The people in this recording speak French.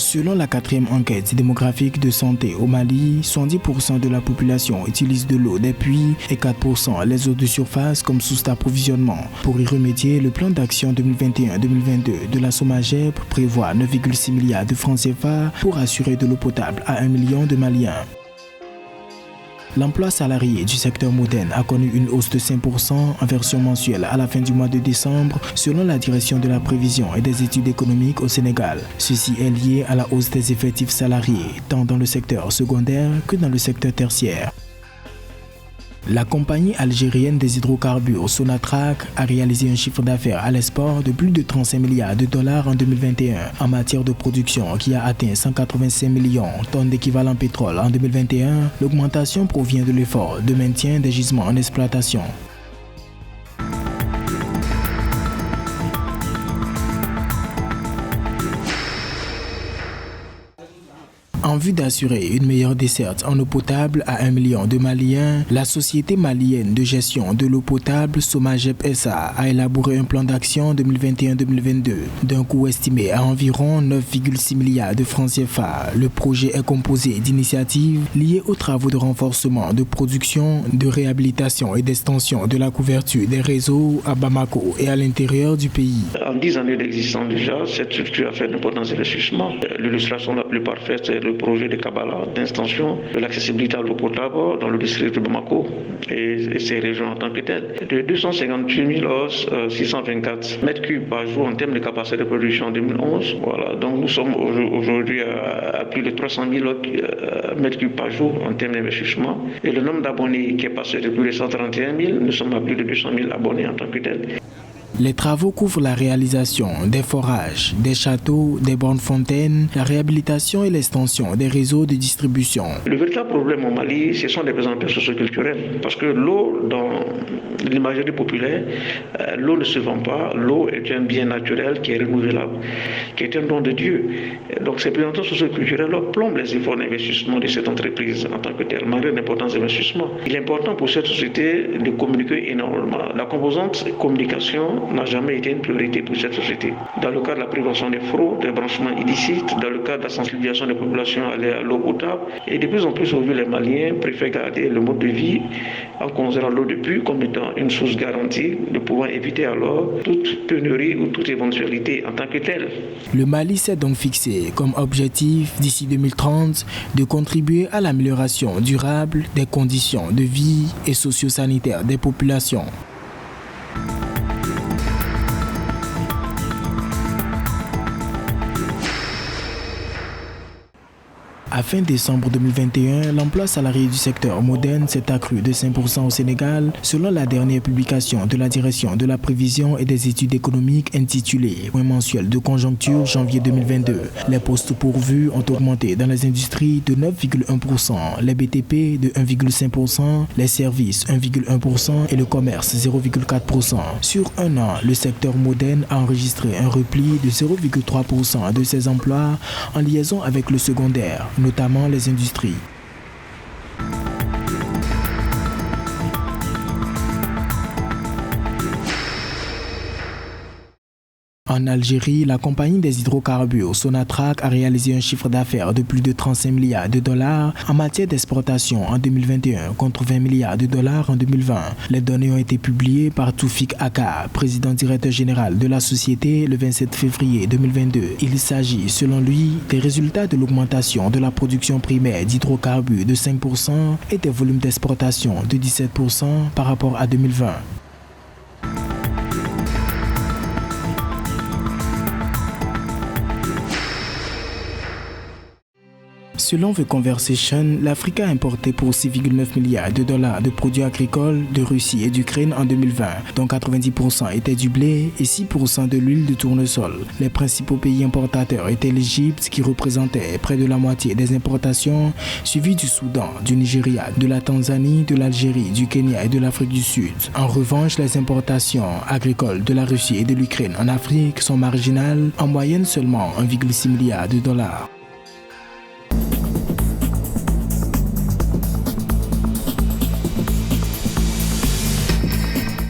Selon la 4e enquête démographique de santé au Mali, 70% de la population utilise de l'eau des puits et 4% les eaux de surface comme source d'approvisionnement. Pour y remédier, le plan d'action 2021-2022 de la SOMAGEP prévoit 9,6 milliards de francs CFA pour assurer de l'eau potable à 1 million de Maliens. L'emploi salarié du secteur moderne a connu une hausse de 5% en version mensuelle à la fin du mois de décembre, selon la direction de la prévision et des études économiques au Sénégal. Ceci est lié à la hausse des effectifs salariés, tant dans le secteur secondaire que dans le secteur tertiaire. La compagnie algérienne des hydrocarbures Sonatrach a réalisé un chiffre d'affaires à l'export de plus de 35 milliards de dollars en 2021 en matière de production qui a atteint 185 millions de tonnes d'équivalent pétrole en 2021. L'augmentation provient de l'effort de maintien des gisements en exploitation. En vue d'assurer une meilleure desserte en eau potable à 1 million de Maliens, la Société malienne de gestion de l'eau potable SOMAGEP SA a élaboré un plan d'action 2021-2022 d'un coût estimé à environ 9,6 milliards de francs CFA. Le projet est composé d'initiatives liées aux travaux de renforcement de production, de réhabilitation et d'extension de la couverture des réseaux à Bamako et à l'intérieur du pays. En 10 années d'existence déjà, cette structure a fait d'importants investissements. L'illustration la plus parfaite, c'est le projet de Kabbalah d'extension de l'accessibilité à l'eau potable dans le district de Bamako et ses régions en tant que telles. De 258 624 mètres cubes par jour en termes de capacité de production en 2011. Voilà, donc nous sommes aujourd'hui à plus de 300 000 mètres cubes par jour en termes d'investissement. Et le nombre d'abonnés qui est passé de plus de 131 000, nous sommes à plus de 200 000 abonnés en tant que tels. Les travaux couvrent la réalisation des forages, des châteaux, des bornes fontaines, la réhabilitation et l'extension des réseaux de distribution. Le véritable problème au Mali, ce sont des besoins socioculturels. Parce que l'eau, dans l'imagerie populaire, l'eau ne se vend pas. L'eau est un bien naturel qui est renouvelable, qui est un don de Dieu. Donc ces besoins socioculturels plombent les efforts d'investissement de cette entreprise en tant que telle, malgré l'importance d'investissement. Il est important pour cette société de communiquer énormément. La composante communication n'a jamais été une priorité pour cette société. Dans le cadre de la prévention des fraudes, des branchements illicites, dans le cadre de la sensibilisation des populations à l'eau potable, et de plus en plus aujourd'hui les Maliens préfèrent garder le mode de vie en considérant l'eau de puits comme étant une source garantie de pouvoir éviter alors toute pénurie ou toute éventualité en tant que telle. Le Mali s'est donc fixé comme objectif d'ici 2030 de contribuer à l'amélioration durable des conditions de vie et socio-sanitaires des populations. À fin décembre 2021, l'emploi salarié du secteur moderne s'est accru de 5% au Sénégal, selon la dernière publication de la direction de la prévision et des études économiques intitulée Point mensuel de conjoncture janvier 2022. Les postes pourvus ont augmenté dans les industries de 9,1%, les BTP de 1,5%, les services 1,1% et le commerce 0,4%. Sur un an, le secteur moderne a enregistré un repli de 0,3% de ses emplois en liaison avec le secondaire, notamment les industries. En Algérie, la compagnie des hydrocarbures Sonatrach a réalisé un chiffre d'affaires de plus de 35 milliards de dollars en matière d'exportation en 2021 contre 20 milliards de dollars en 2020. Les données ont été publiées par Toufik Aka, président directeur général de la société, le 27 février 2022. Il s'agit, selon lui, des résultats de l'augmentation de la production primaire d'hydrocarbures de 5% et des volumes d'exportation de 17% par rapport à 2020. Selon The Conversation, l'Afrique a importé pour 6,9 milliards de dollars de produits agricoles de Russie et d'Ukraine en 2020, dont 90% étaient du blé et 6% de l'huile de tournesol. Les principaux pays importateurs étaient l'Égypte, qui représentait près de la moitié des importations, suivi du Soudan, du Nigeria, de la Tanzanie, de l'Algérie, du Kenya et de l'Afrique du Sud. En revanche, les importations agricoles de la Russie et de l'Ukraine en Afrique sont marginales, en moyenne seulement 1,6 milliard de dollars.